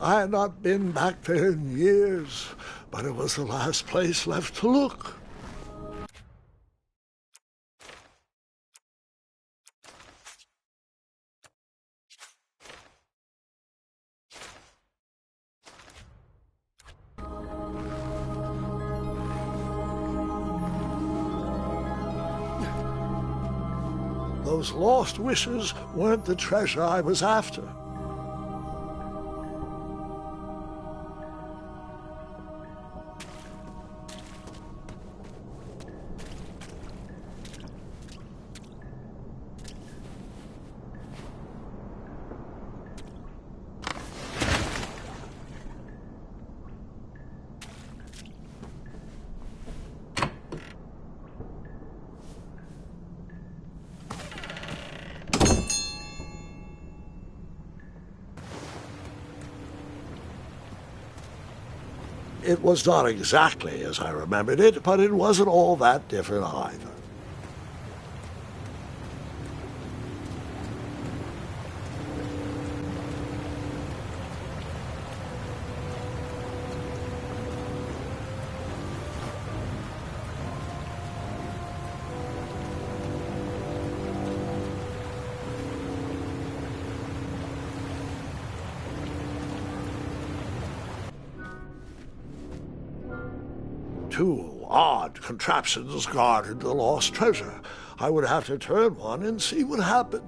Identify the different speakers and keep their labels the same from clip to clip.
Speaker 1: I had not been back there in years, but it was the last place left to look. Those lost wishes weren't the treasure I was after. It was not exactly as I remembered it, but it wasn't all that different either. Two odd contraptions guarded the lost treasure. I would have to turn one and see what happened.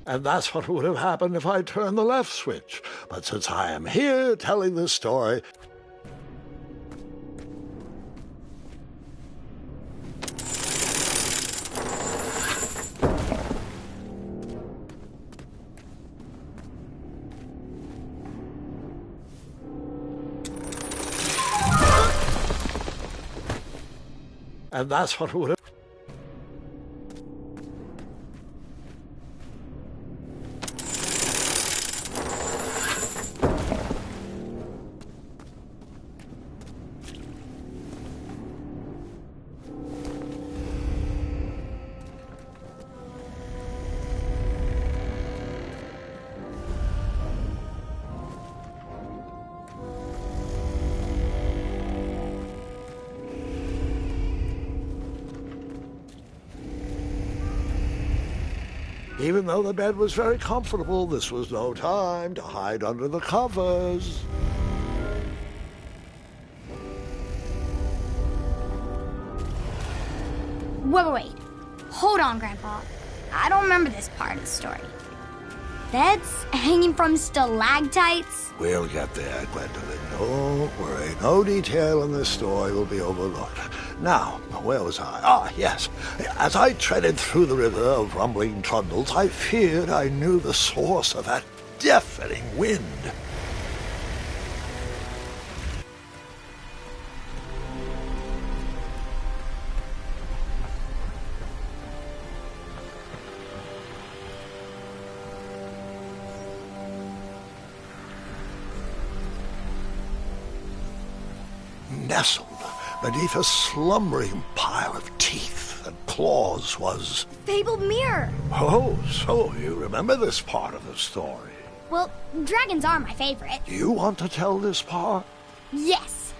Speaker 1: And that's what would have happened if I turned the left switch. But since I am here telling this story, and that's what would have... Even though the bed was very comfortable, this was no time to hide under the covers.
Speaker 2: Wait. Hold on, Grandpa. I don't remember this part of the story. Beds hanging from stalactites?
Speaker 1: We'll get there, Gwendolyn. Don't worry. No detail in this story will be overlooked. Now, where was I? Ah, yes. As I treaded through the river of rumbling trundles, I feared I knew the source of that deafening wind. Nestled beneath a slumbering pile of teeth and claws was...
Speaker 2: Fabled mirror!
Speaker 1: Oh, so you remember this part of the story?
Speaker 2: Well, dragons are my favorite.
Speaker 1: Do you want to tell this part?
Speaker 2: Yes.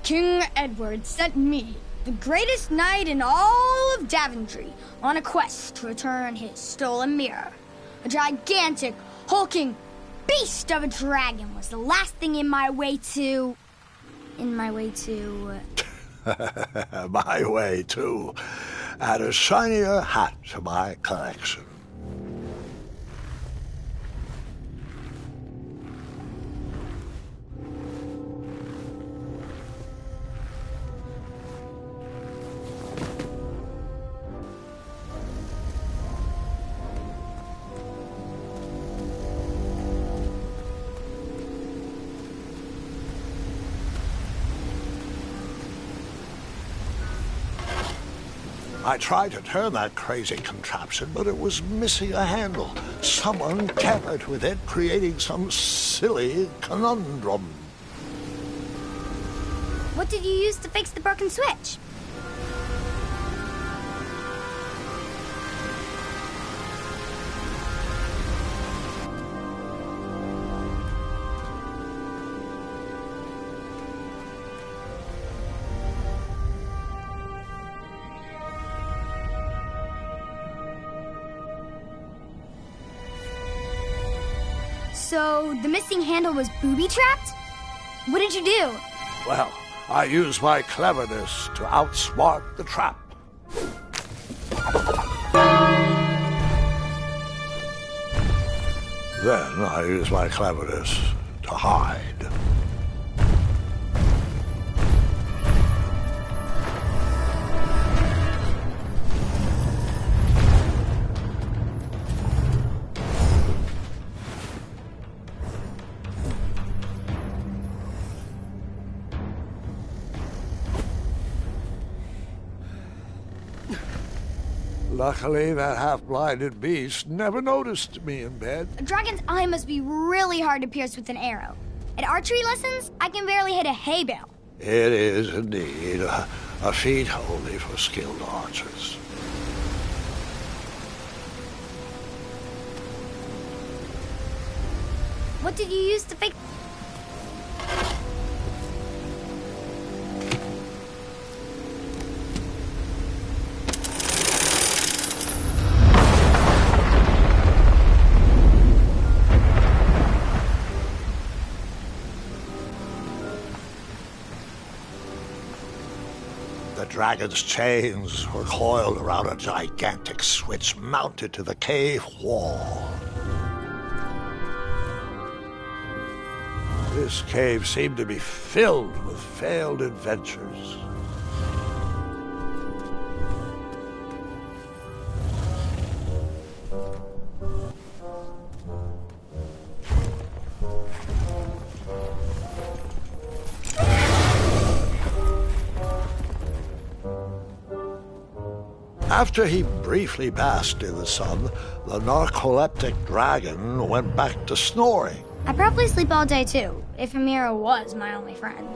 Speaker 2: King Edward sent me, the greatest knight in all of Daventry, on a quest to return his stolen mirror. A gigantic, hulking beast of a dragon was the last thing in my way to... My way to... Add a shinier hat to my collection. I tried to turn that crazy contraption, but it was missing a handle. Someone tampered with it, creating some silly conundrum. What What did you use to fix the broken switch? So, the missing handle was booby-trapped? What did you do?
Speaker 1: Well, I used my cleverness to outsmart the trap. Then I used my cleverness to hide. Luckily, that half-blinded beast never noticed me in bed.
Speaker 2: A dragon's eye must be really hard to pierce with an arrow. At archery lessons, I can barely hit a hay bale.
Speaker 1: It is indeed a feat only for skilled archers.
Speaker 2: What did you use to fix...
Speaker 1: The dragon's chains were coiled around a gigantic switch mounted to the cave wall. This cave seemed to be filled with failed adventures. After he briefly basked in the sun, the narcoleptic dragon went back to snoring.
Speaker 2: I probably sleep all day too, if Amira was my only friend.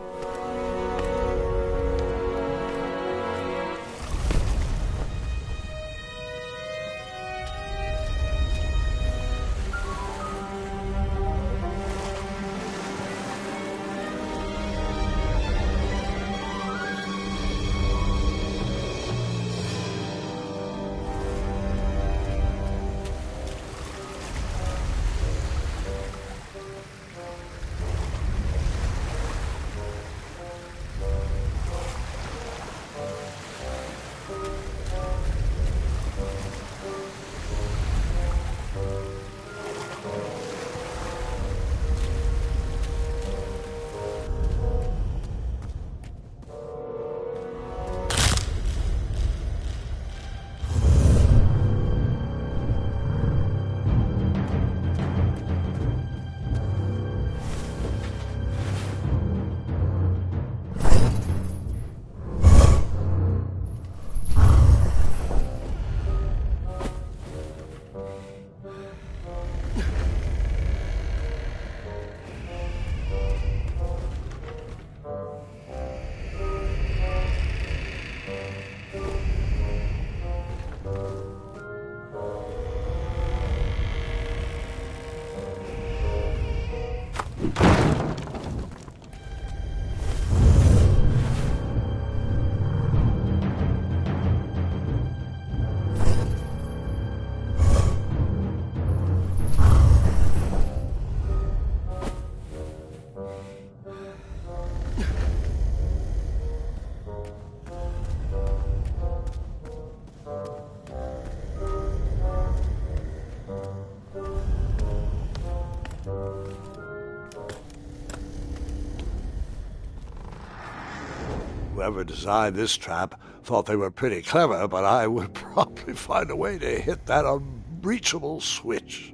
Speaker 2: Whoever designed this trap thought they were pretty clever, but I would probably find a way to hit that unreachable switch.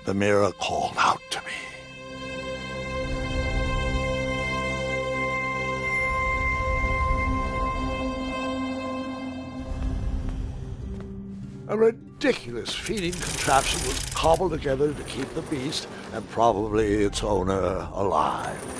Speaker 1: The mirror called out to me. A ridiculous feeding contraption was cobbled together to keep the beast and probably its owner alive.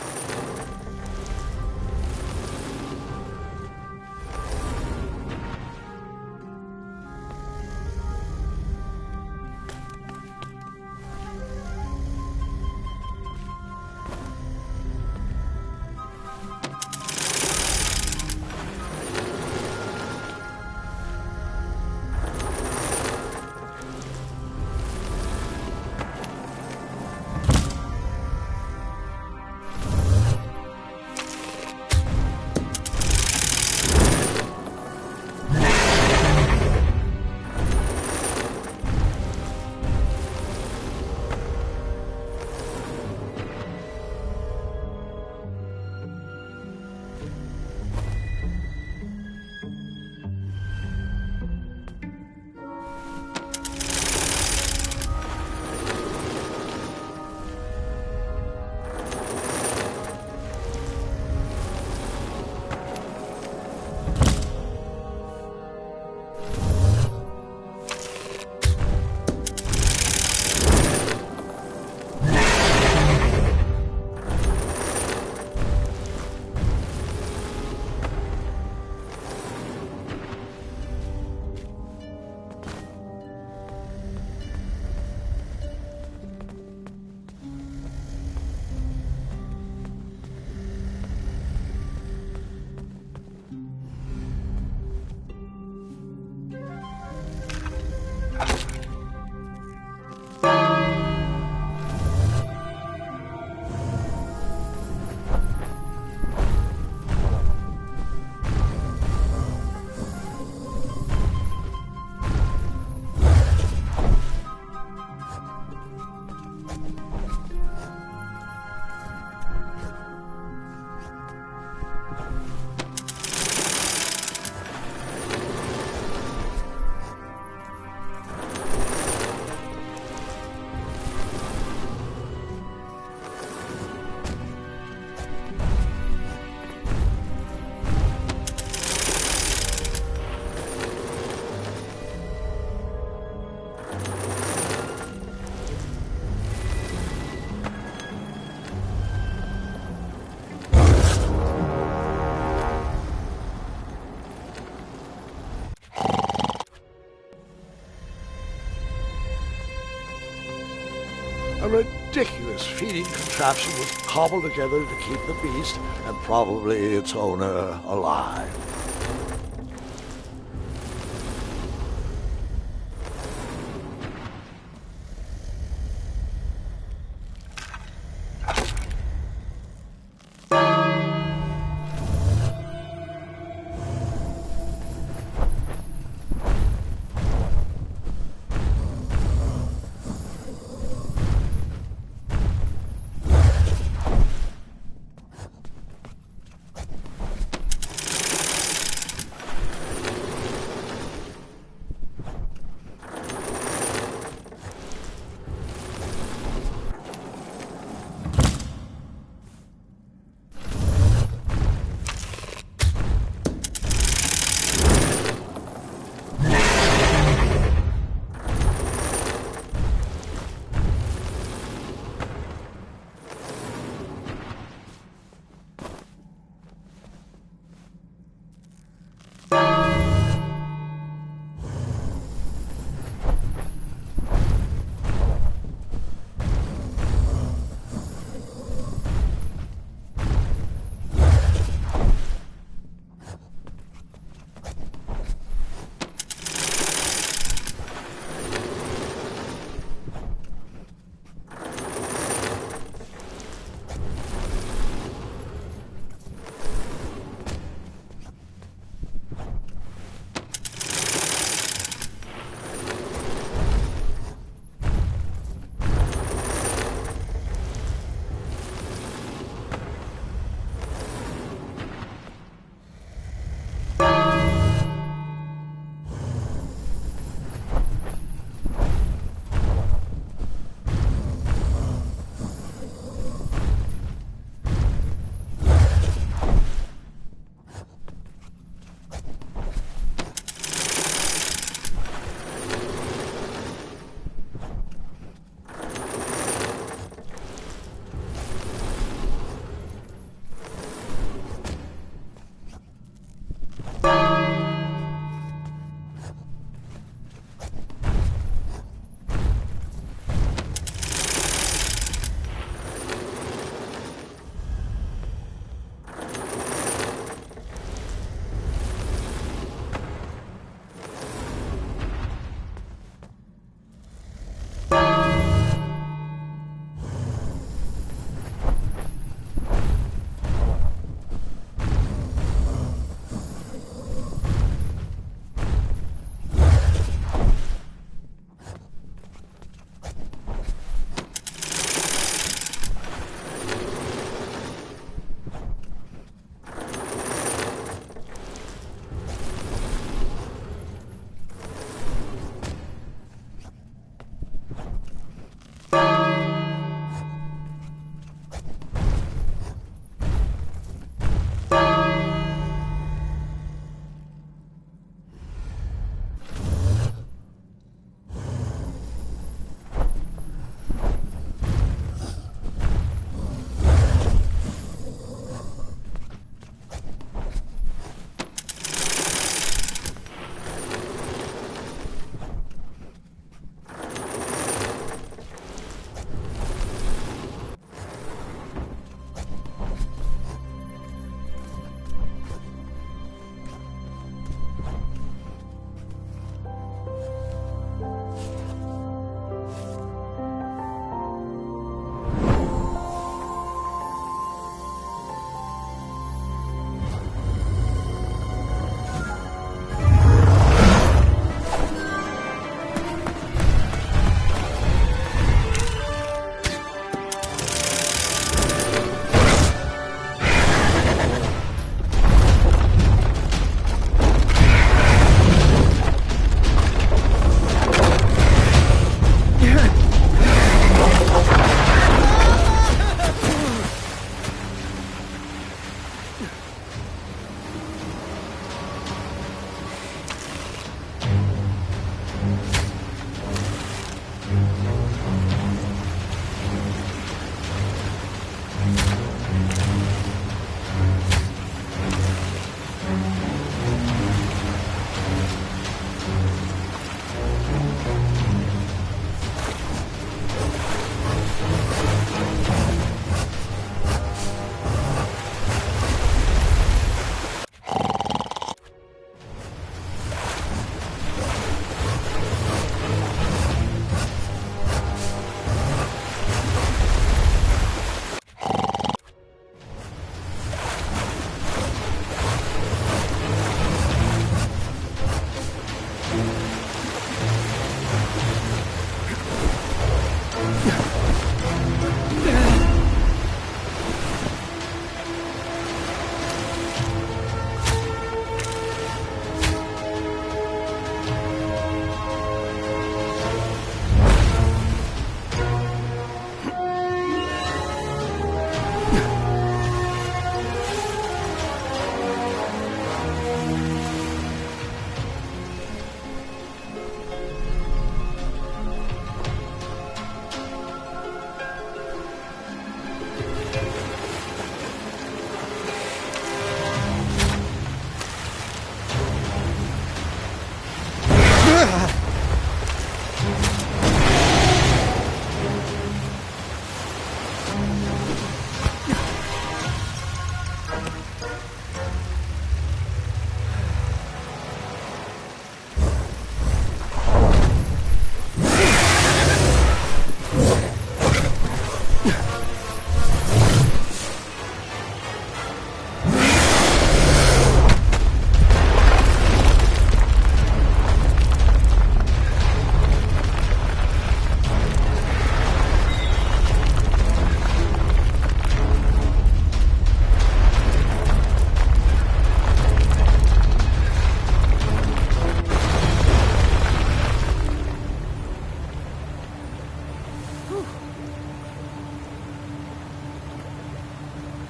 Speaker 1: A ridiculous feeding contraption was cobbled together to keep the beast and probably its owner alive.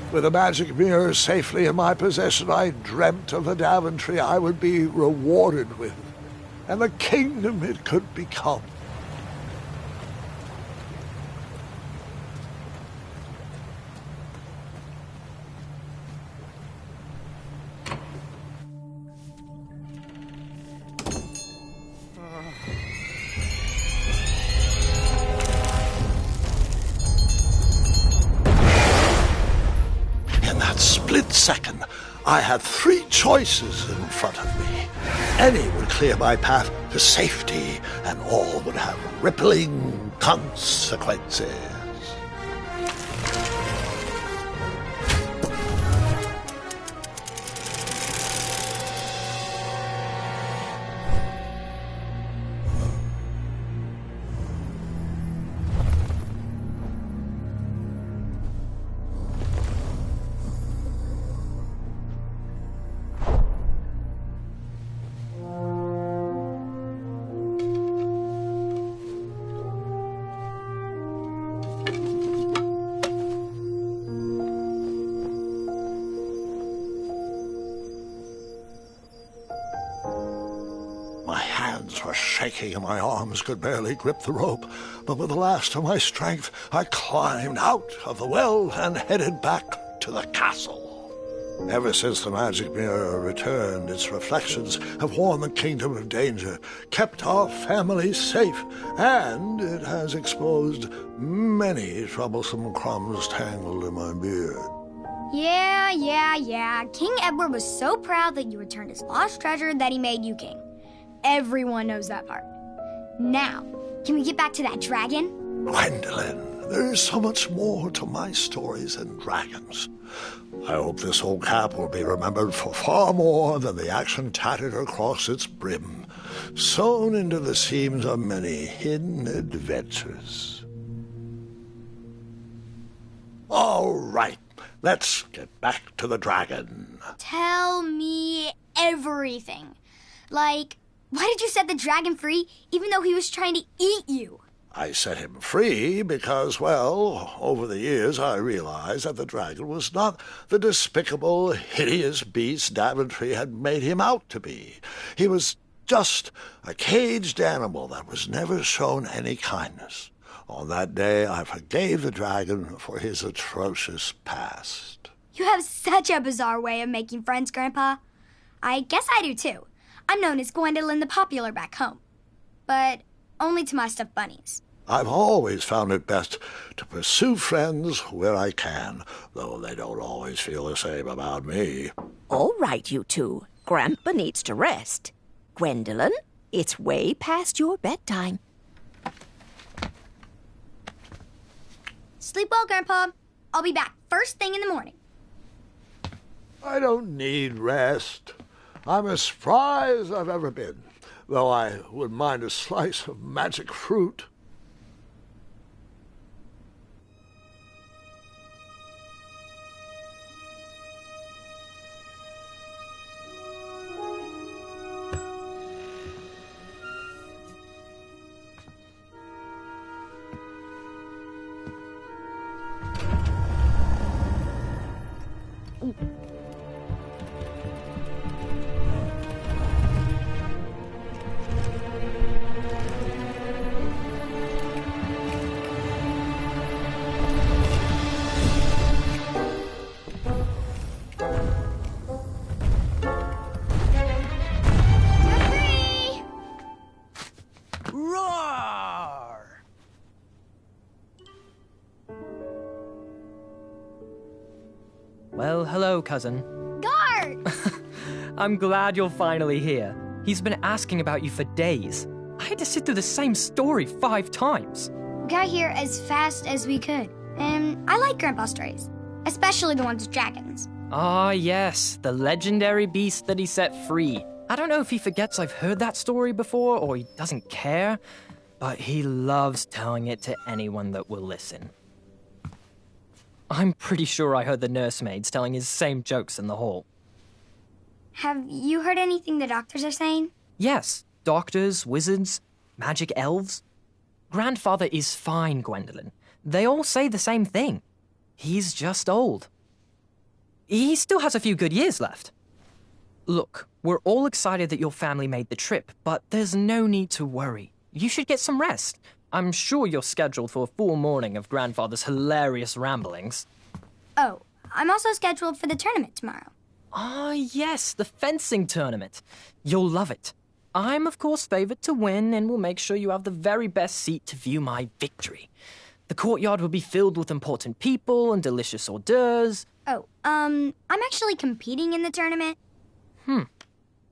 Speaker 1: With the magic mirror safely in my possession, I dreamt of the Daventry I would be rewarded with, and the kingdom it could become. Split second, I had three choices in front of me. Any would clear my path to safety, and all would have rippling consequences. My hands were shaking and my arms could barely grip the rope, but with the last of my strength, I climbed out of the well and headed back to the castle. Ever since the magic mirror returned, its reflections have warned the kingdom of danger, kept our family safe, and it has exposed many troublesome crumbs tangled in my beard.
Speaker 2: Yeah. King Edward was so proud that you returned his lost treasure that he made you king. Everyone knows that part. Now, can we get back to that dragon?
Speaker 1: Gwendolyn, there is so much more to my stories than dragons. I hope this old cap will be remembered for far more than the action tattered across its brim, sewn into the seams of many hidden adventures. All right, let's get back to the dragon.
Speaker 2: Tell me everything. Like, why did you set the dragon free even though he was trying to eat you?
Speaker 1: I set him free because, well, over the years I realized that the dragon was not the despicable, hideous beast Daventry had made him out to be. He was just a caged animal that was never shown any kindness. On that day, I forgave the dragon for his atrocious past.
Speaker 2: You have such a bizarre way of making friends, Grandpa. I guess I do, too. I'm known as Gwendolyn the Popular back home. But only to my stuffed bunnies.
Speaker 1: I've always found it best to pursue friends where I can, though they don't always feel the same about me.
Speaker 3: All right, you two. Grandpa needs to rest. Gwendolyn, it's way past your bedtime.
Speaker 2: Sleep well, Grandpa. I'll be back first thing in the morning.
Speaker 1: I don't need rest. I'm as spry as I've ever been, though I wouldn't mind a slice of magic fruit.
Speaker 4: Well, hello, cousin.
Speaker 2: Guard!
Speaker 4: I'm glad you're finally here. He's been asking about you for days. I had to sit through the same story 5 times.
Speaker 2: We got here as fast as we could. And I like Grandpa's stories, especially the ones with dragons.
Speaker 4: Ah, yes, the legendary beast that he set free. I don't know if he forgets I've heard that story before or he doesn't care, but he loves telling it to anyone that will listen. I'm pretty sure I heard the nursemaids telling his same jokes in the hall.
Speaker 2: Have you heard anything the doctors are saying?
Speaker 4: Yes, doctors, wizards, magic elves. Grandfather is fine, Gwendolyn. They all say the same thing. He's just old. He still has a few good years left. Look, we're all excited that your family made the trip, but there's no need to worry. You should get some rest. I'm sure you're scheduled for a full morning of Grandfather's hilarious ramblings.
Speaker 2: Oh, I'm also scheduled for the tournament tomorrow.
Speaker 4: Ah, yes, the fencing tournament. You'll love it. I'm, of course, favored to win and will make sure you have the very best seat to view my victory. The courtyard will be filled with important people and delicious hors d'oeuvres.
Speaker 2: Oh, I'm actually competing in the tournament.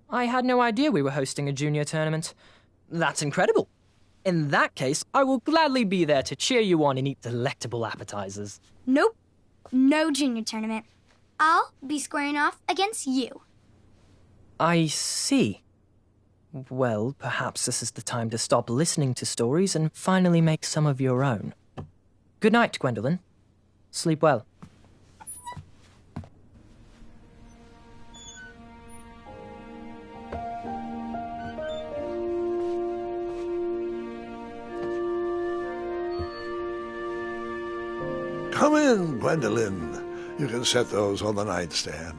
Speaker 4: I had no idea we were hosting a junior tournament. That's incredible. In that case, I will gladly be there to cheer you on and eat delectable appetizers.
Speaker 2: Nope, no junior tournament. I'll be squaring off against you.
Speaker 4: I see. Well, perhaps this is the time to stop listening to stories and finally make some of your own. Good night, Gwendolyn. Sleep well.
Speaker 1: Come in, Gwendolyn. You can set those on the nightstand.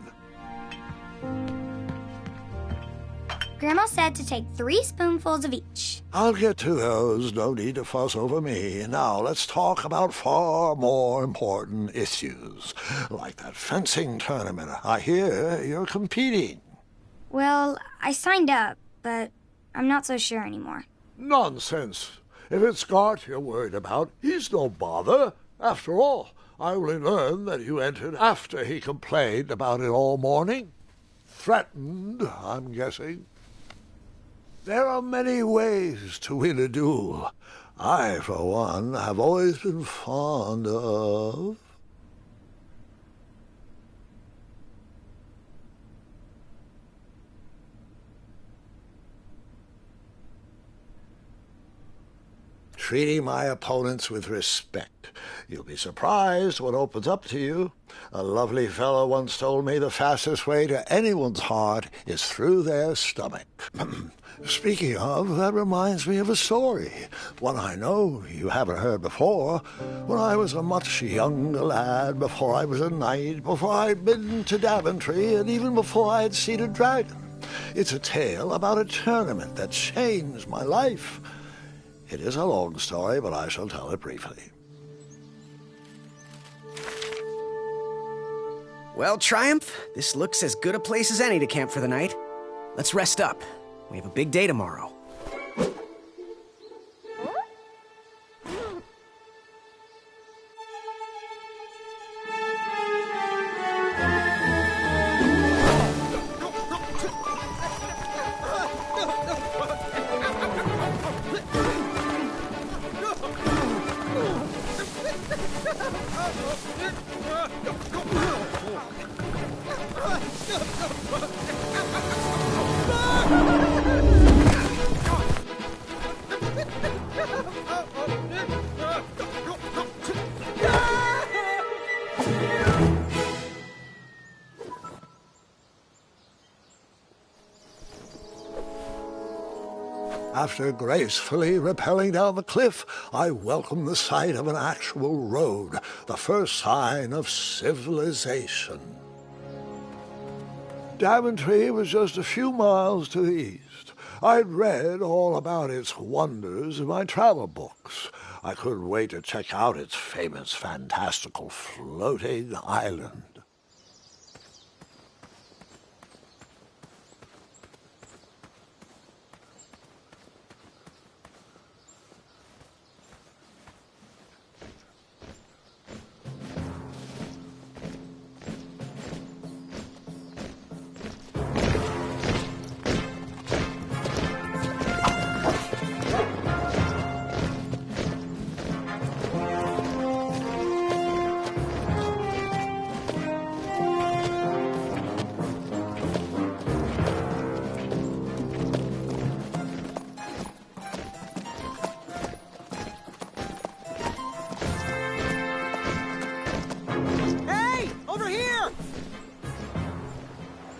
Speaker 2: Grandma said to take 3 spoonfuls of each.
Speaker 1: I'll get to those. No need to fuss over me. Now, let's talk about far more important issues, like that fencing tournament. I hear you're competing.
Speaker 2: Well, I signed up, but I'm not so sure anymore.
Speaker 1: Nonsense. If it's Scott you're worried about, he's no bother. After all, I only learned that you entered after he complained about it all morning. Threatened, I'm guessing. There are many ways to win a duel. I, for one, have always been fond of... treating my opponents with respect. You'll be surprised what opens up to you. A lovely fellow once told me the fastest way to anyone's heart is through their stomach. Speaking of, that reminds me of a story, one I know you haven't heard before. When I was a much younger lad, before I was a knight, before I'd been to Daventry, and even before I had seen a dragon. It's a tale about a tournament that changed my life. It is a long story, but I shall tell it briefly.
Speaker 5: Well, Triumph, this looks as good a place as any to camp for the night. Let's rest up. We have a big day tomorrow.
Speaker 1: After gracefully rappelling down the cliff, I welcomed the sight of an actual road, the first sign of civilization. Daventry was just a few miles to the east. I'd read all about its wonders in my travel books. I couldn't wait to check out its famous, fantastical floating island.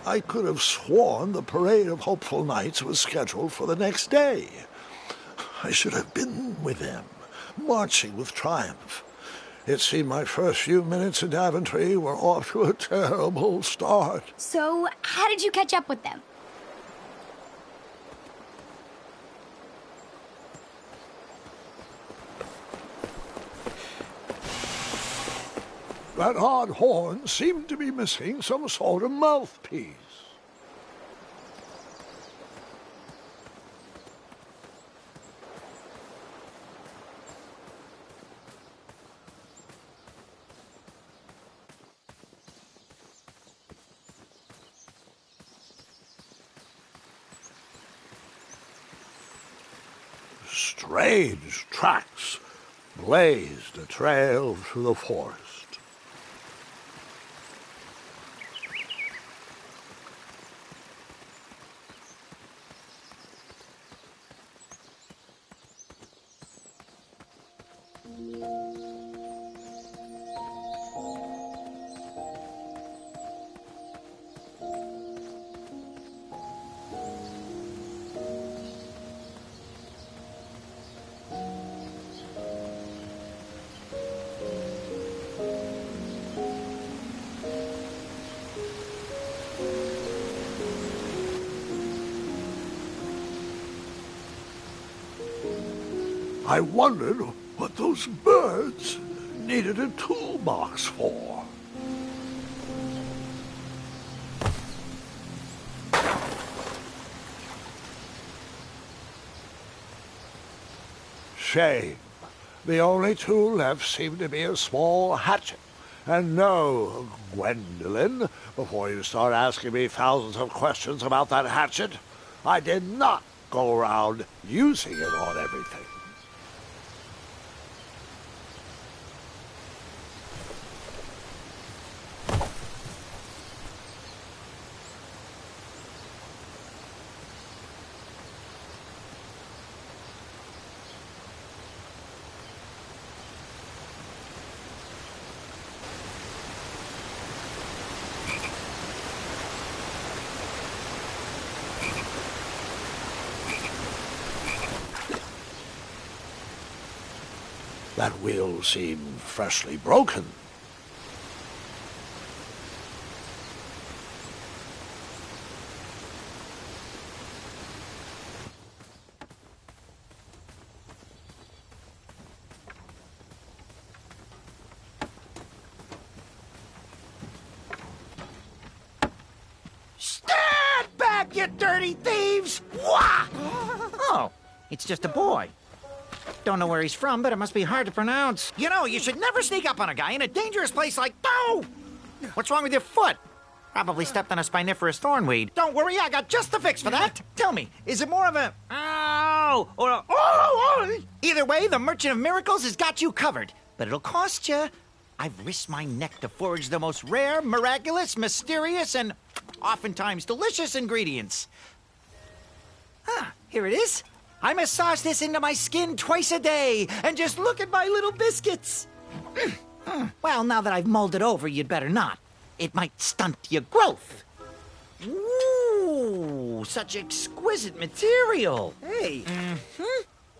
Speaker 1: I could have sworn the parade of hopeful knights was scheduled for the next day. I should have been with them, marching with triumph. It seemed my first few minutes in Daventry were off to a terrible start.
Speaker 2: So, how did you catch up with them?
Speaker 1: That odd horn seemed to be missing some sort of mouthpiece. Strange tracks blazed a trail through the forest. I wondered what those birds needed a toolbox for. Shame. The only tool left seemed to be a small hatchet. And no, Gwendolyn, before you start asking me thousands of questions about that hatchet, I did not go around using it on everything. That wheel seemed freshly broken.
Speaker 6: Stand back, you dirty thieves! Wah! Oh, it's just a boy. Don't know where he's from, but it must be hard to pronounce. You know, you should never sneak up on a guy in a dangerous place like... Oh! What's wrong with your foot? Probably stepped on a spiniferous thornweed. Don't worry, I got just the fix for that. Tell me, is it more of a... Ow! Or a... Oh! Either way, the Merchant of Miracles has got you covered. But it'll cost you. I've risked my neck to forage the most rare, miraculous, mysterious, and oftentimes delicious ingredients. Ah, here it is. I massage this into my skin twice a day, and just look at my little biscuits. Well, now that I've mulled it over, you'd better not. It might stunt your growth. Ooh, such exquisite material.
Speaker 5: Hey.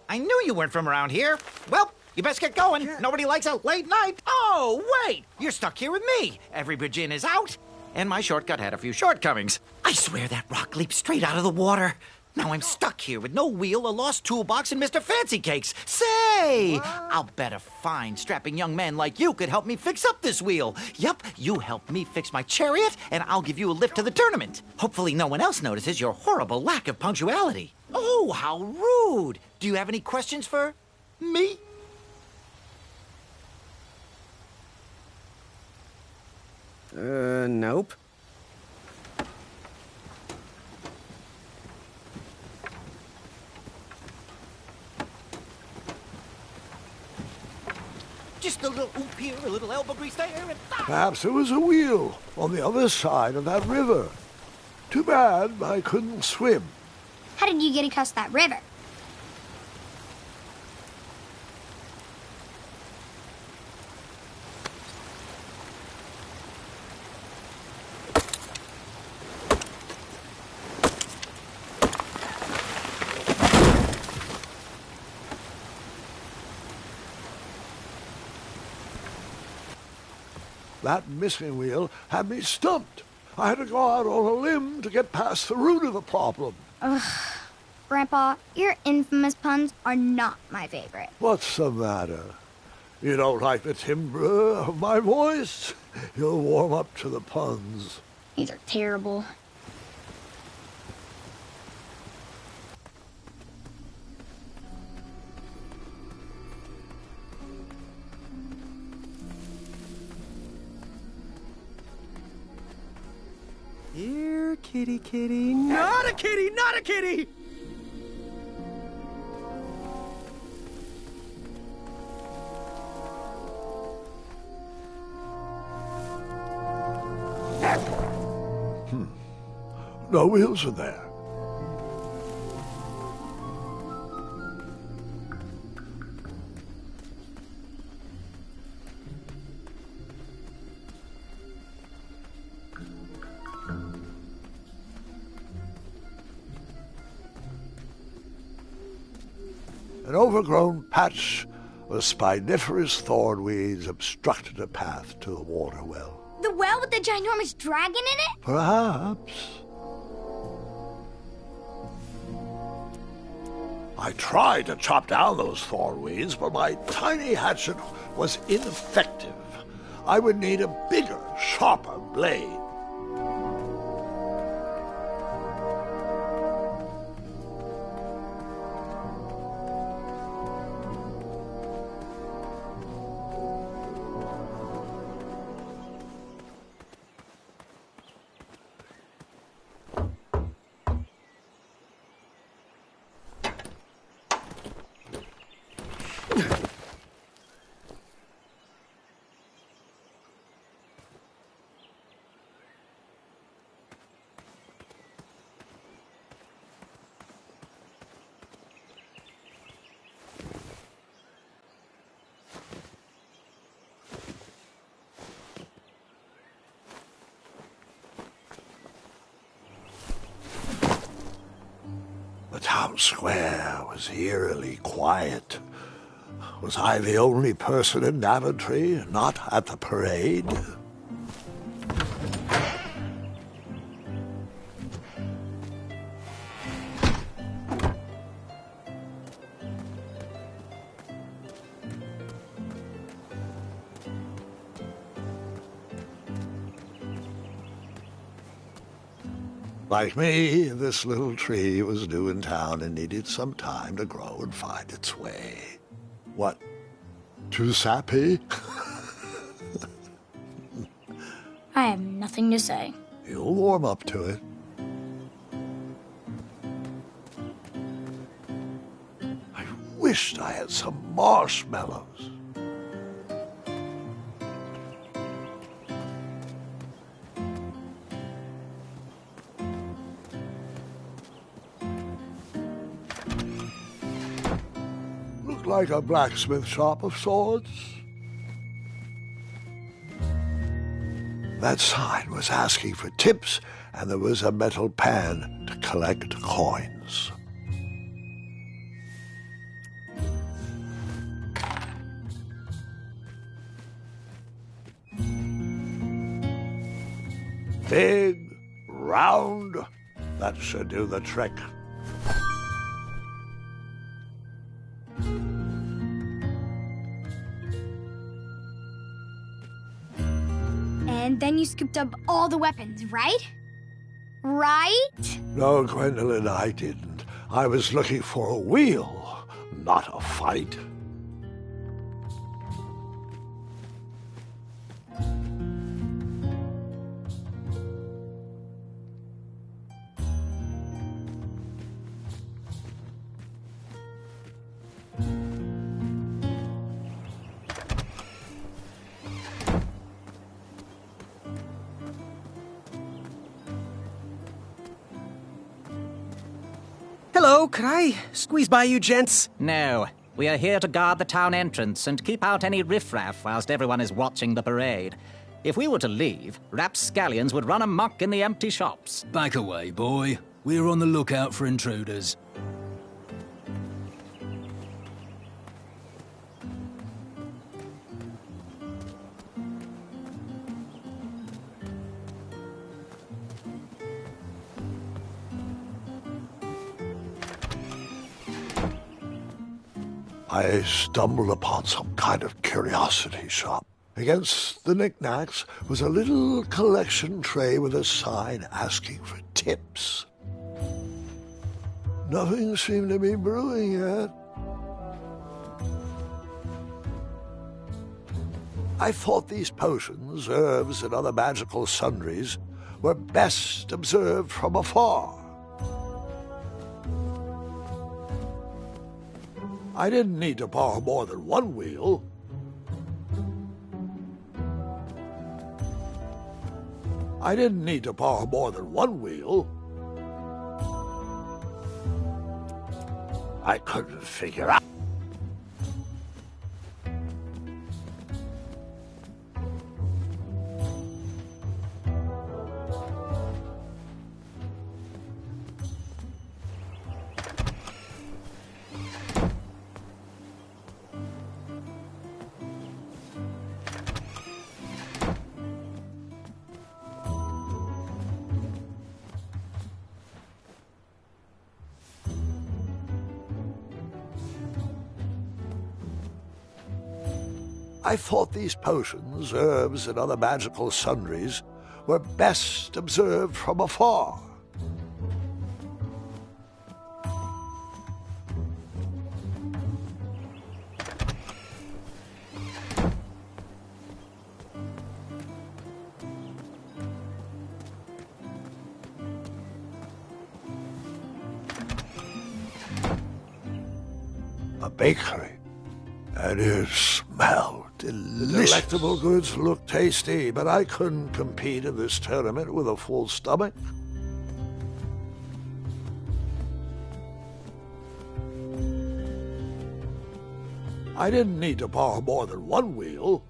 Speaker 6: I knew you weren't from around here. Well, you best get going. Nobody likes a late night. Oh, wait, you're stuck here with me. Every Virgin is out, and my shortcut had a few shortcomings. I swear that rock leaped straight out of the water. Now I'm stuck here with no wheel, a lost toolbox, and Mr. Fancy Cakes. Say, I'll bet a fine, strapping young man like you could help me fix up this wheel. Yup, you help me fix my chariot, and I'll give you a lift to the tournament. Hopefully no one else notices your horrible lack of punctuality. Oh, how rude. Do you have any questions for me?
Speaker 5: Nope.
Speaker 6: Just a little oop here, a little elbow grease there, and...
Speaker 1: Perhaps there was a wheel on the other side of that river. Too bad I couldn't swim.
Speaker 2: How did you get across that river?
Speaker 1: That missing wheel had me stumped. I had to go out on a limb to get past the root of the problem.
Speaker 2: Ugh. Grandpa, your infamous puns are not my favorite.
Speaker 1: What's the matter? You don't like the timbre of my voice? You'll warm up to the puns.
Speaker 2: These are terrible.
Speaker 5: Here, kitty, kitty. Not a kitty, not a kitty!
Speaker 1: No wheels in there. An overgrown patch of spiniferous thornweeds obstructed a path to the water well.
Speaker 2: The well with the ginormous dragon in it?
Speaker 1: Perhaps. I tried to chop down those thornweeds, but my tiny hatchet was ineffective. I would need a bigger, sharper blade. The town square was eerily quiet. Was I the only person in Daventry not at the parade? Like me, this little tree was new in town and needed some time to grow and find its way. What? Too sappy?
Speaker 2: I have nothing to say.
Speaker 1: You'll warm up to it. I wished I had some marshmallows. Like a blacksmith shop of sorts. That sign was asking for tips, and there was a metal pan to collect coins. Big, round, that should do the trick.
Speaker 2: And then you scooped up all the weapons, right? Right?
Speaker 1: No, Gwendolyn, I didn't. I was looking for a wheel, not a fight.
Speaker 5: Hello, could I squeeze by you gents?
Speaker 6: No. We are here to guard the town entrance and keep out any riffraff whilst everyone is watching the parade. If we were to leave, rapscallions would run amok in the empty shops.
Speaker 7: Back away, boy. We're on the lookout for intruders.
Speaker 1: I stumbled upon some kind of curiosity shop. Against the knickknacks was a little collection tray with a sign asking for tips. Nothing seemed to be brewing yet. I thought these potions, herbs, and other magical sundries were best observed from afar. I didn't need to borrow more than one wheel. I didn't need to borrow more than one wheel. I couldn't figure out. I thought these potions, herbs, and other magical sundries were best observed from afar. A bakery, and it smelled delicious. The delectable goods looked tasty, but I couldn't compete in this tournament with a full stomach. I didn't need to borrow more than one wheel.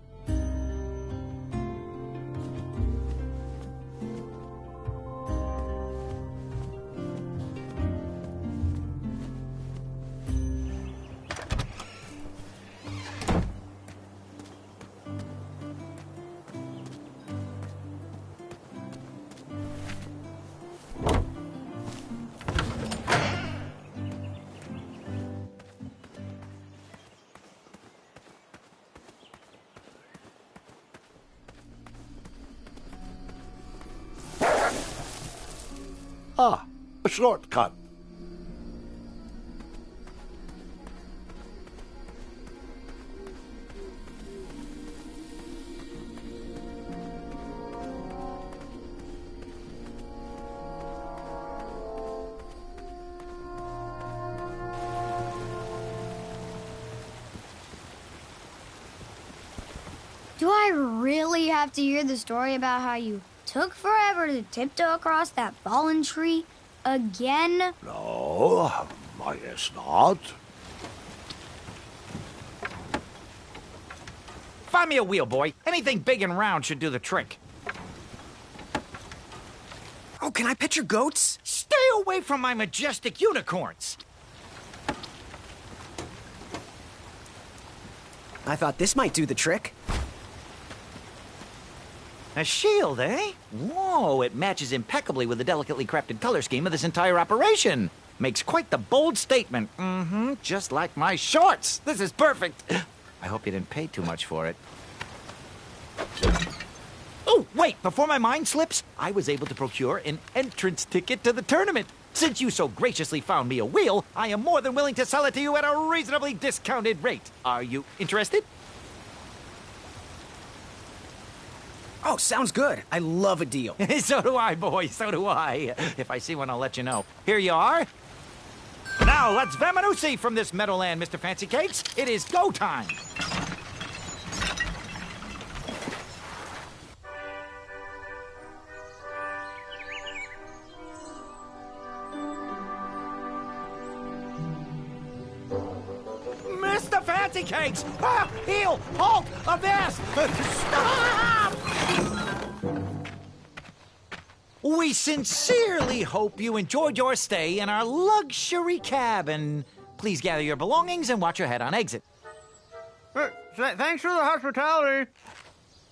Speaker 1: Ah, a shortcut.
Speaker 2: Do I really have to hear the story about how you took forever to tiptoe across that fallen tree again?
Speaker 1: No, I guess not.
Speaker 6: Find me a wheel, boy. Anything big and round should do the trick.
Speaker 5: Oh, can I pet your goats?
Speaker 6: Stay away from my majestic unicorns.
Speaker 5: I thought this might do the trick.
Speaker 6: A shield, eh? Whoa, it matches impeccably with the delicately crafted color scheme of this entire operation. Makes quite the bold statement. Just like my shorts. This is perfect. I hope you didn't pay too much for it. Oh, wait, before my mind slips, I was able to procure an entrance ticket to the tournament. Since you so graciously found me a wheel, I am more than willing to sell it to you at a reasonably discounted rate. Are you interested?
Speaker 5: Oh, sounds good. I love a deal.
Speaker 6: So do I, boy, so do I. If I see one, I'll let you know. Here you are. Now, let's Vamanusi from this Meadowland, Mr. Fancy Cakes. It is go time. Mr. Fancy Cakes! Ah, heel! Halt! Avast! Stop! We sincerely hope you enjoyed your stay in our luxury cabin. Please gather your belongings and watch your head on exit.
Speaker 8: Thanks for the hospitality.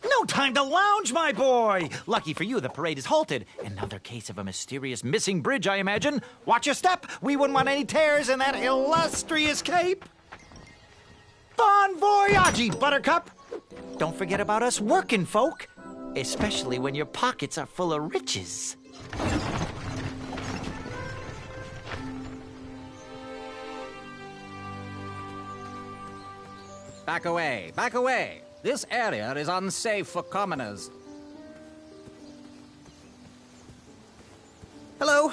Speaker 6: No time to lounge, my boy! Lucky for you, the parade is halted. Another case of a mysterious missing bridge, I imagine. Watch your step. We wouldn't want any tears in that illustrious cape. voyage, Buttercup! Don't forget about us working folk, especially when your pockets are full of riches.
Speaker 9: Back away, back away. This area is unsafe for commoners.
Speaker 5: Hello.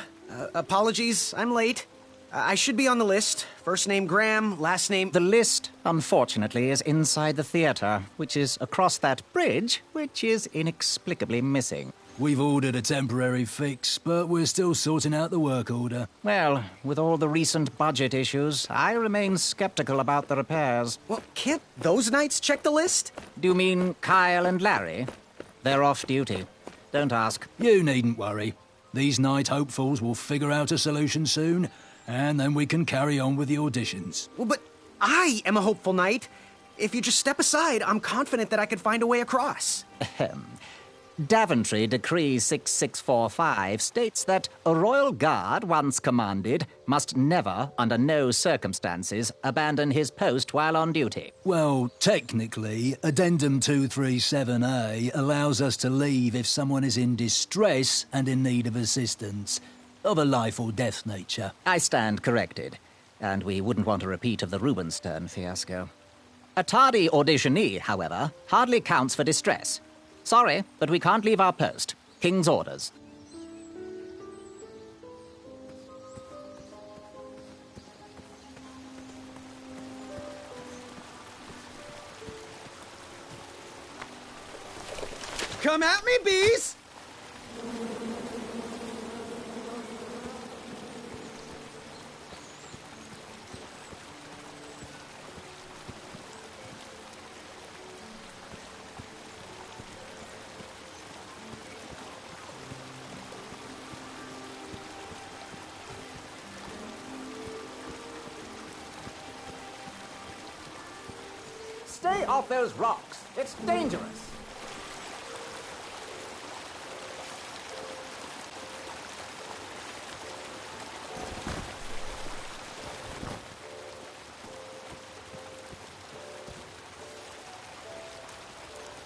Speaker 5: Apologies, I'm late. I should be on the list. First name Graham, last name...
Speaker 9: The list, unfortunately, is inside the theater, which is across that bridge, which is inexplicably missing.
Speaker 7: We've ordered a temporary fix, but we're still sorting out the work order.
Speaker 9: Well, with all the recent budget issues, I remain skeptical about the repairs.
Speaker 5: Well, can't those knights check the list?
Speaker 9: Do you mean Kyle and Larry? They're off duty. Don't ask.
Speaker 7: You needn't worry. These night hopefuls will figure out a solution soon, and then we can carry on with the auditions.
Speaker 5: Well, but I am a hopeful knight. If you just step aside, I'm confident that I could find a way across.
Speaker 9: Daventry Decree 6645 states that a royal guard, once commanded, must never, under no circumstances, abandon his post while on duty.
Speaker 7: Well, technically, Addendum 237A allows us to leave if someone is in distress and in need of assistance, of a life or death nature.
Speaker 9: I stand corrected, and we wouldn't want a repeat of the Rubenstern fiasco. A tardy auditionee, however, hardly counts for distress. Sorry, but we can't leave our post. King's orders.
Speaker 5: Come at me, bees!
Speaker 9: Stay off those rocks. It's dangerous.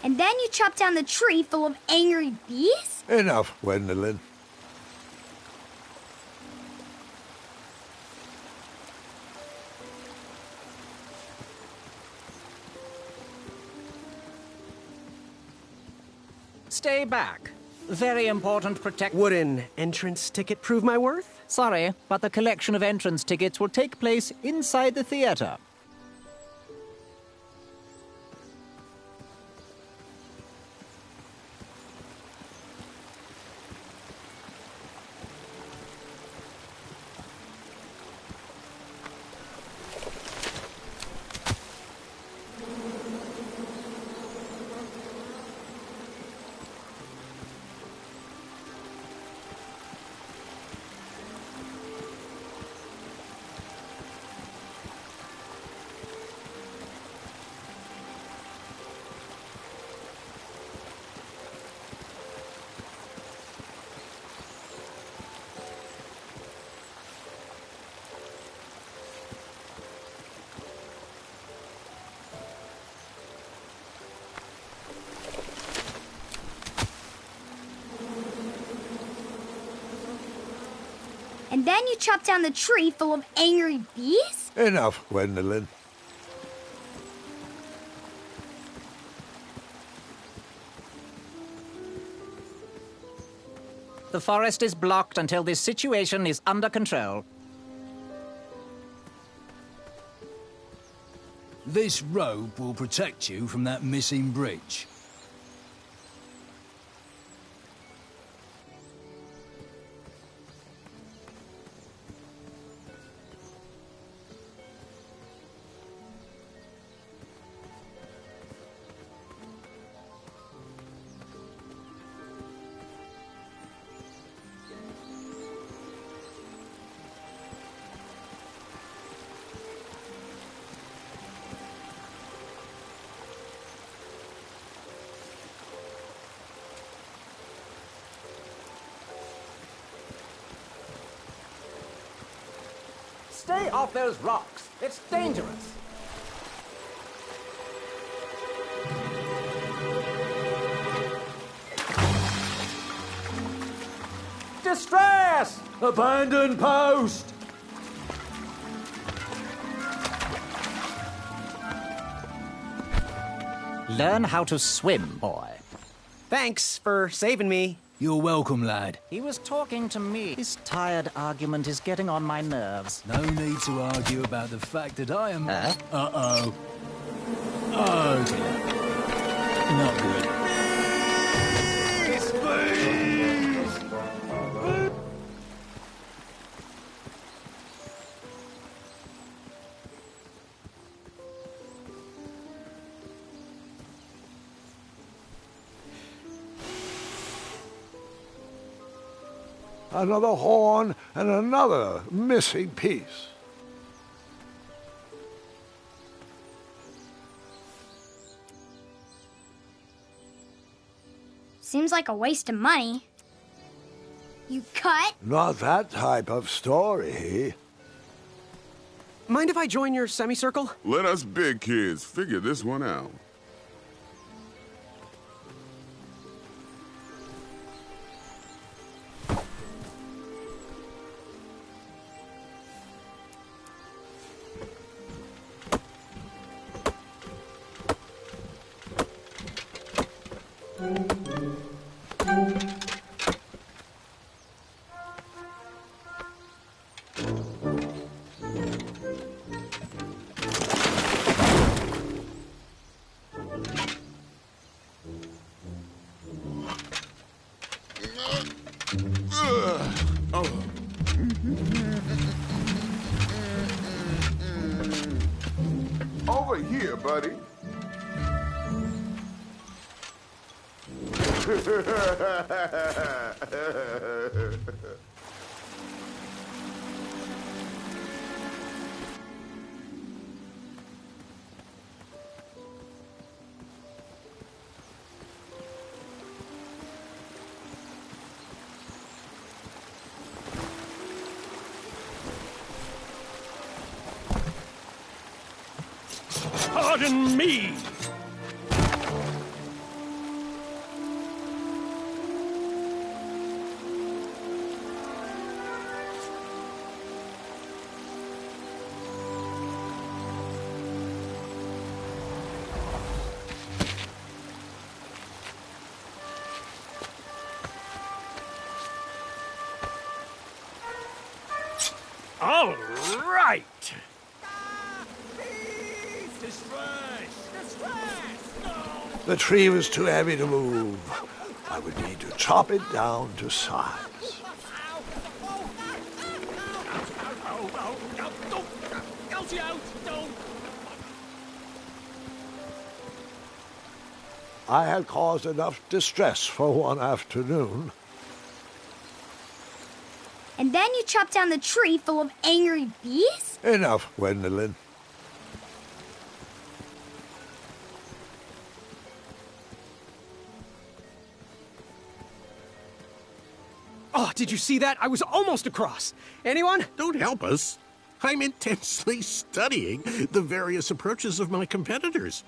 Speaker 2: And then you chop down the tree full of angry bees?
Speaker 1: Enough, Gwendolyn.
Speaker 9: Stay back. Very important
Speaker 5: Would an entrance ticket prove my worth?
Speaker 9: Sorry, but the collection of entrance tickets will take place inside the theater.
Speaker 2: And then you chop down the tree full of angry bees?
Speaker 1: Enough, Gwendolyn.
Speaker 9: The forest is blocked until this situation is under control.
Speaker 7: This rope will protect you from that missing bridge.
Speaker 9: Stay off those rocks. It's dangerous.
Speaker 10: distress! Abandon post!
Speaker 9: Learn how to swim, boy.
Speaker 5: Thanks for saving me.
Speaker 7: You're welcome, lad.
Speaker 9: He was talking to me. This tired argument is getting on my nerves.
Speaker 7: No need to argue about the fact that I am...
Speaker 9: Huh?
Speaker 7: Uh-oh. Oh, dear. Not good.
Speaker 1: Another horn and another missing piece.
Speaker 2: Seems like a waste of money. You cut?
Speaker 1: Not that type of story.
Speaker 5: Mind if I join your semicircle?
Speaker 11: Let us big kids figure this one out. Over here, buddy.
Speaker 10: Pardon me! All right!
Speaker 1: The tree was too heavy to move. I would need to chop it down to size. I had caused enough distress for one afternoon.
Speaker 2: And then you chop down the tree full of angry bees?
Speaker 1: Enough, Gwendolyn.
Speaker 5: Oh, did you see that? I was almost across. Anyone?
Speaker 12: Don't help us. I'm intensely studying the various approaches of my competitors.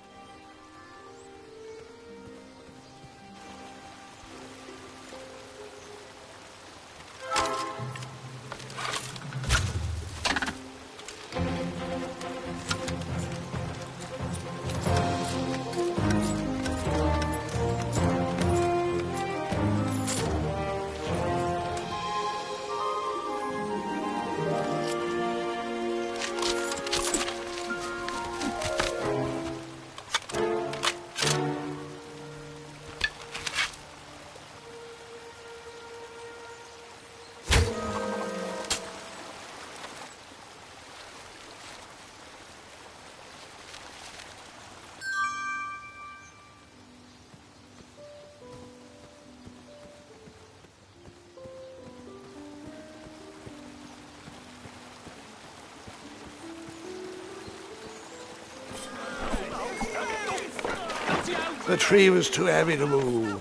Speaker 1: The tree was too heavy to move.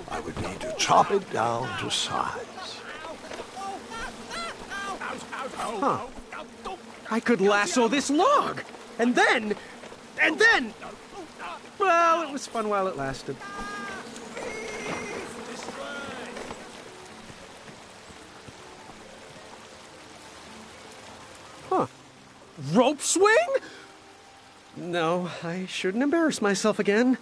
Speaker 1: I would need to chop it down to size.
Speaker 5: Huh. I could lasso this log. And then... Well, it was fun while it lasted.
Speaker 13: rope swing? No, I shouldn't embarrass myself again.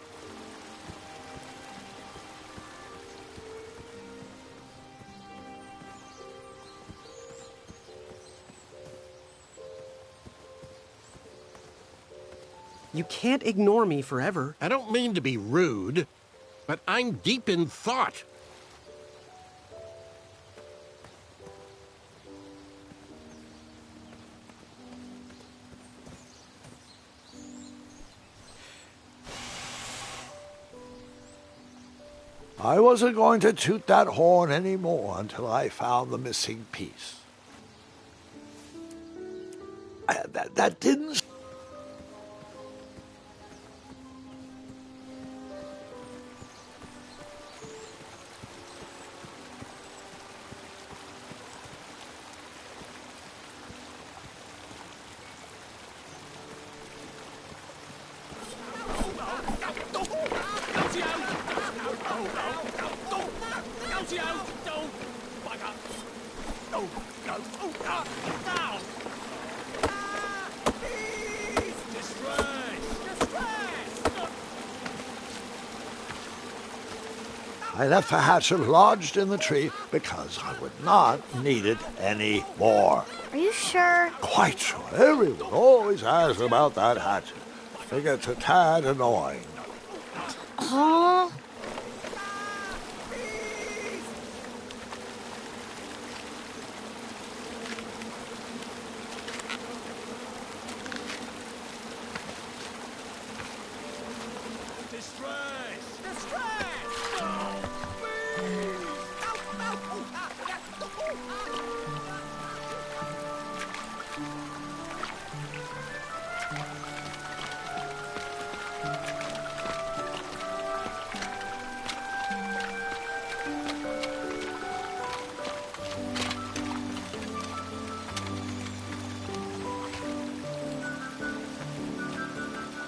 Speaker 13: You can't ignore me forever.
Speaker 12: I don't mean to be rude, but I'm deep in thought.
Speaker 1: I wasn't going to toot that horn anymore until I found the missing piece. That didn't... I left the hatchet lodged in the tree because I would not need it anymore.
Speaker 2: Are you sure?
Speaker 1: Quite sure. Everyone always asks about that hatchet. I figure it's a tad annoying.
Speaker 2: Oh.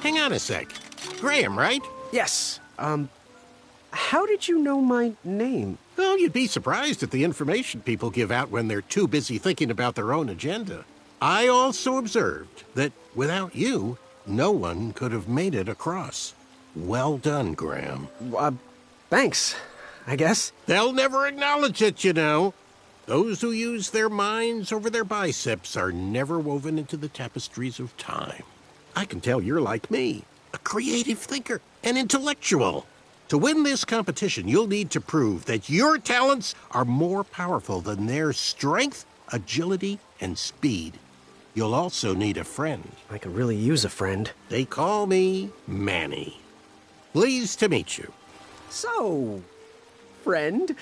Speaker 12: Hang on a sec. Graham, right?
Speaker 13: Yes. How did you know my name?
Speaker 12: Well, you'd be surprised at the information people give out when they're too busy thinking about their own agenda. I also observed that without you, no one could have made it across. Well done, Graham.
Speaker 13: Thanks, I guess.
Speaker 12: They'll never acknowledge it, you know. Those who use their minds over their biceps are never woven into the tapestries of time. I can tell you're like me, a creative thinker, an intellectual. To win this competition, you'll need to prove that your talents are more powerful than their strength, agility, and speed. You'll also need a friend.
Speaker 13: I could really use a friend.
Speaker 12: They call me Manny. Pleased to meet you.
Speaker 13: So, friend,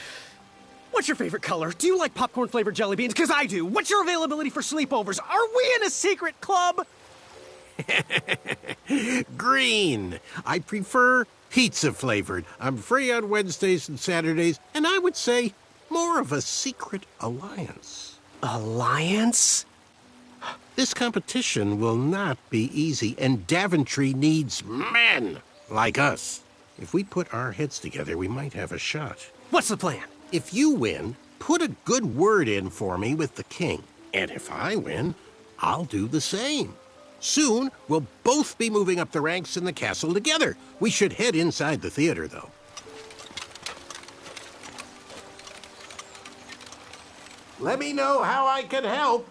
Speaker 13: what's your favorite color? Do you like popcorn-flavored jelly beans? Because I do. What's your availability for sleepovers? Are we in a secret club?
Speaker 12: Green. I prefer pizza-flavored. I'm free on Wednesdays and Saturdays, and I would say more of a secret alliance.
Speaker 13: Alliance?
Speaker 12: This competition will not be easy, and Daventry needs men like us. If we put our heads together, we might have a shot.
Speaker 13: What's the plan?
Speaker 12: If you win, put a good word in for me with the king. And if I win, I'll do the same. Soon, we'll both be moving up the ranks in the castle together. We should head inside the theater, though. Let me know how I can help.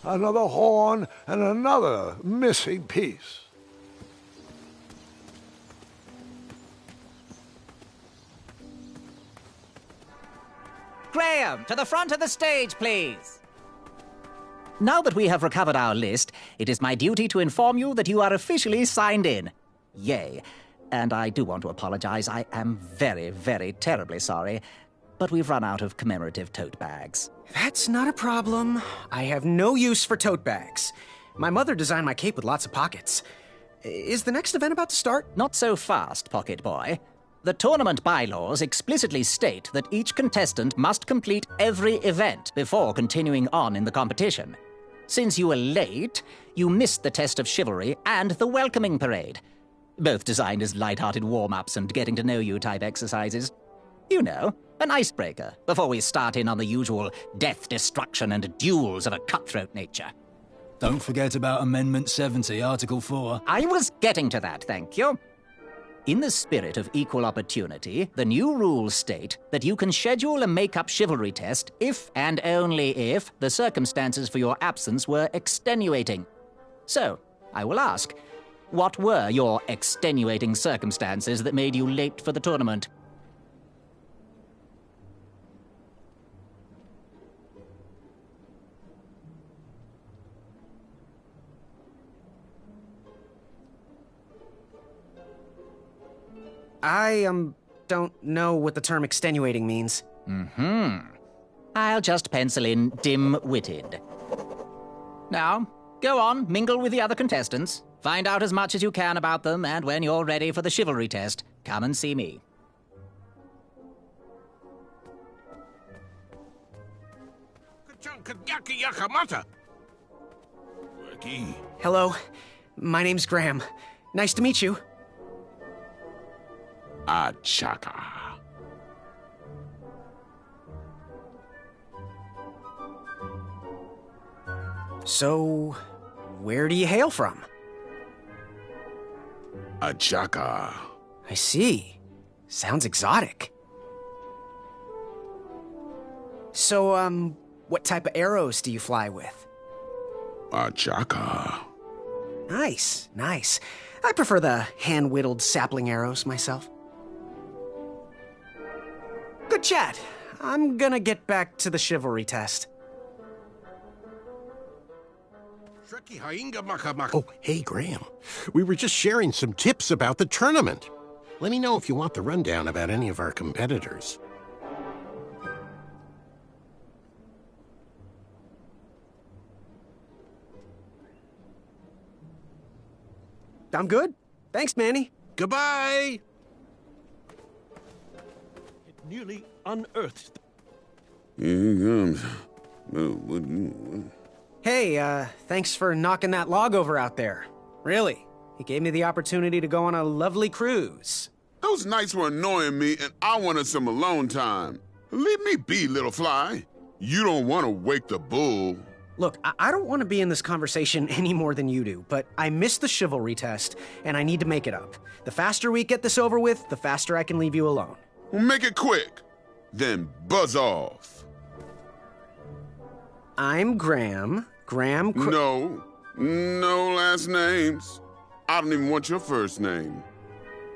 Speaker 1: Another horn and another missing piece.
Speaker 9: Graham, to the front of the stage, please. Now that we have recovered our list, it is my duty to inform you that you are officially signed in. Yay. And I do want to apologize. I am very, very terribly sorry. But we've run out of commemorative tote bags.
Speaker 5: That's not a problem. I have no use for tote bags. My mother designed my cape with lots of pockets. Is the next event about to start?
Speaker 9: Not so fast, Pocket Boy. The tournament bylaws explicitly state that each contestant must complete every event before continuing on in the competition. Since you were late, you missed the test of chivalry and the welcoming parade. Both designed as light-hearted warm-ups and getting-to-know-you type exercises. You know, an icebreaker before we start in on the usual death, destruction, and duels of a cutthroat nature.
Speaker 7: Don't forget about Amendment 70, Article 4.
Speaker 9: I was getting to that, thank you. In the spirit of equal opportunity, the new rules state that you can schedule a make-up chivalry test if and only if the circumstances for your absence were extenuating. So, I will ask, what were your extenuating circumstances that made you late for the tournament?
Speaker 5: I, don't know what the term extenuating means.
Speaker 9: I'll just pencil in dim-witted. Now, go on, mingle with the other contestants. Find out as much as you can about them, and when you're ready for the chivalry test, come and see me.
Speaker 5: Hello, my name's Graham. Nice to meet you.
Speaker 11: Achaka.
Speaker 5: So, where do you hail from?
Speaker 11: Achaka.
Speaker 5: I see. Sounds exotic. So, what type of arrows do you fly with?
Speaker 11: Achaka.
Speaker 5: Nice, nice. I prefer the hand-whittled sapling arrows myself. Good chat. I'm gonna get back to the chivalry test.
Speaker 12: Oh, hey, Graham. We were just sharing some tips about the tournament. Let me know if you want the rundown about any of our competitors.
Speaker 5: I'm good. Thanks, Manny.
Speaker 12: Goodbye!
Speaker 10: It nearly unearthed.
Speaker 11: Here he comes.
Speaker 5: Hey, thanks for knocking that log over out there. Really. It gave me the opportunity to go on a lovely cruise.
Speaker 11: Those nights were annoying me, and I wanted some alone time. Leave me be, little fly. You don't want to wake the bull.
Speaker 5: Look, I don't want to be in this conversation any more than you do, but I missed the chivalry test, and I need to make it up. The faster we get this over with, the faster I can leave you alone.
Speaker 11: Well, make it quick. Then buzz off.
Speaker 5: I'm Graham.
Speaker 11: No last names. I don't even want your first name.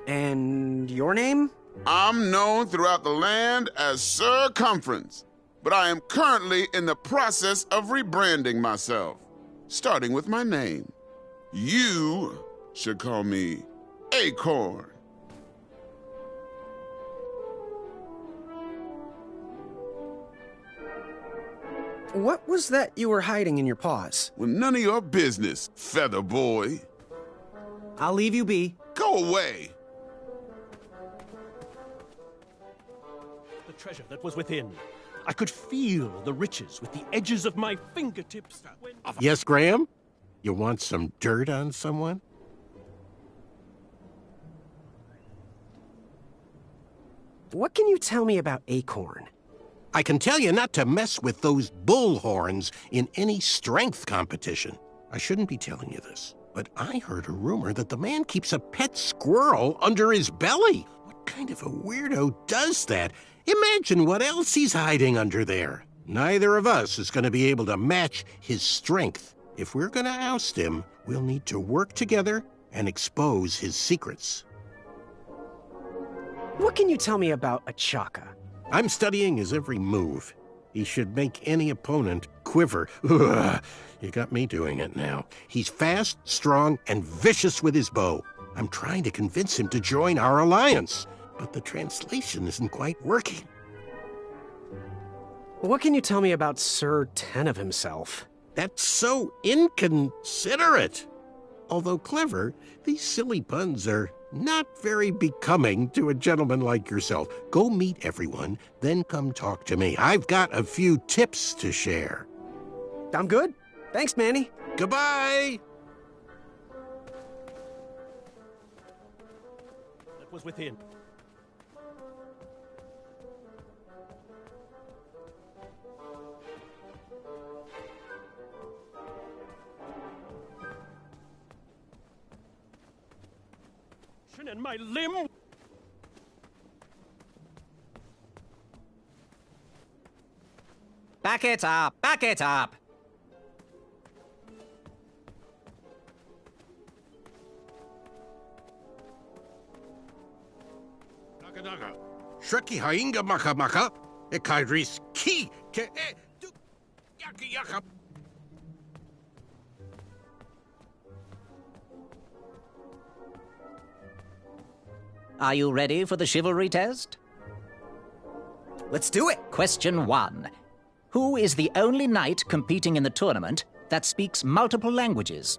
Speaker 5: And your name?
Speaker 11: I'm known throughout the land as Circumference, but I am currently in the process of rebranding myself, starting with my name. You should call me Acorn.
Speaker 5: What was that you were hiding in your paws?
Speaker 11: Well, none of your business, Feather Boy.
Speaker 5: I'll leave you be.
Speaker 11: Go away.
Speaker 10: The treasure that was within. I could feel the riches with the edges of my fingertips.
Speaker 12: Yes, Graham? You want some dirt on someone?
Speaker 5: What can you tell me about Acorn?
Speaker 12: I can tell you not to mess with those bull horns in any strength competition. I shouldn't be telling you this, but I heard a rumor that the man keeps a pet squirrel under his belly. What kind of a weirdo does that? Imagine what else he's hiding under there. Neither of us is going to be able to match his strength. If we're going to oust him, we'll need to work together and expose his secrets.
Speaker 5: What can you tell me about Achaka?
Speaker 12: I'm studying his every move. He should make any opponent quiver. Ugh, you got me doing it now. He's fast, strong, and vicious with his bow. I'm trying to convince him to join our alliance, but the translation isn't quite working.
Speaker 13: What can you tell me about Sir Ten of himself?
Speaker 12: That's so inconsiderate. Although clever, these silly puns are not very becoming to a gentleman like yourself. Go meet everyone, then come talk to me. I've got a few tips to share.
Speaker 13: I'm good. Thanks, Manny.
Speaker 12: Goodbye!
Speaker 10: That was within. And my limb.
Speaker 9: Back it up! Back it up!
Speaker 12: Naga. Shreki hainga maka maka. Ekaidris ki ke yaka yaka.
Speaker 9: Are you ready for the chivalry test?
Speaker 13: Let's do it!
Speaker 9: Question 1. Who is the only knight competing in the tournament that speaks multiple languages?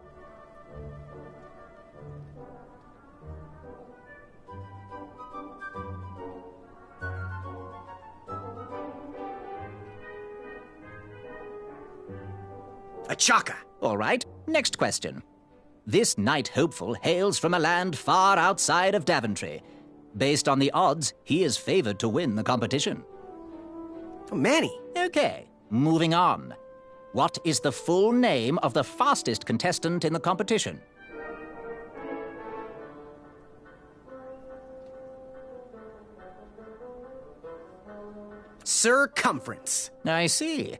Speaker 13: A Chaka.
Speaker 9: All right, next question. This knight hopeful hails from a land far outside of Daventry. Based on the odds, he is favored to win the competition.
Speaker 13: Oh, Manny.
Speaker 9: Okay, moving on. What is the full name of the fastest contestant in the competition?
Speaker 13: Circumference.
Speaker 9: I see.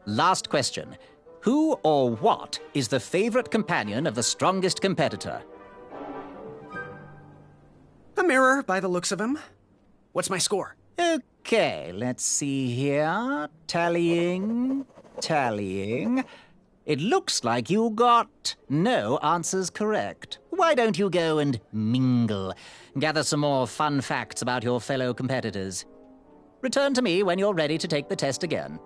Speaker 9: Last question. Who or what is the favorite companion of the strongest competitor?
Speaker 13: A mirror, by the looks of him. What's my score?
Speaker 9: Okay, let's see here. Tallying. It looks like you got no answers correct. Why don't you go and mingle? Gather some more fun facts about your fellow competitors. Return to me when you're ready to take the test again.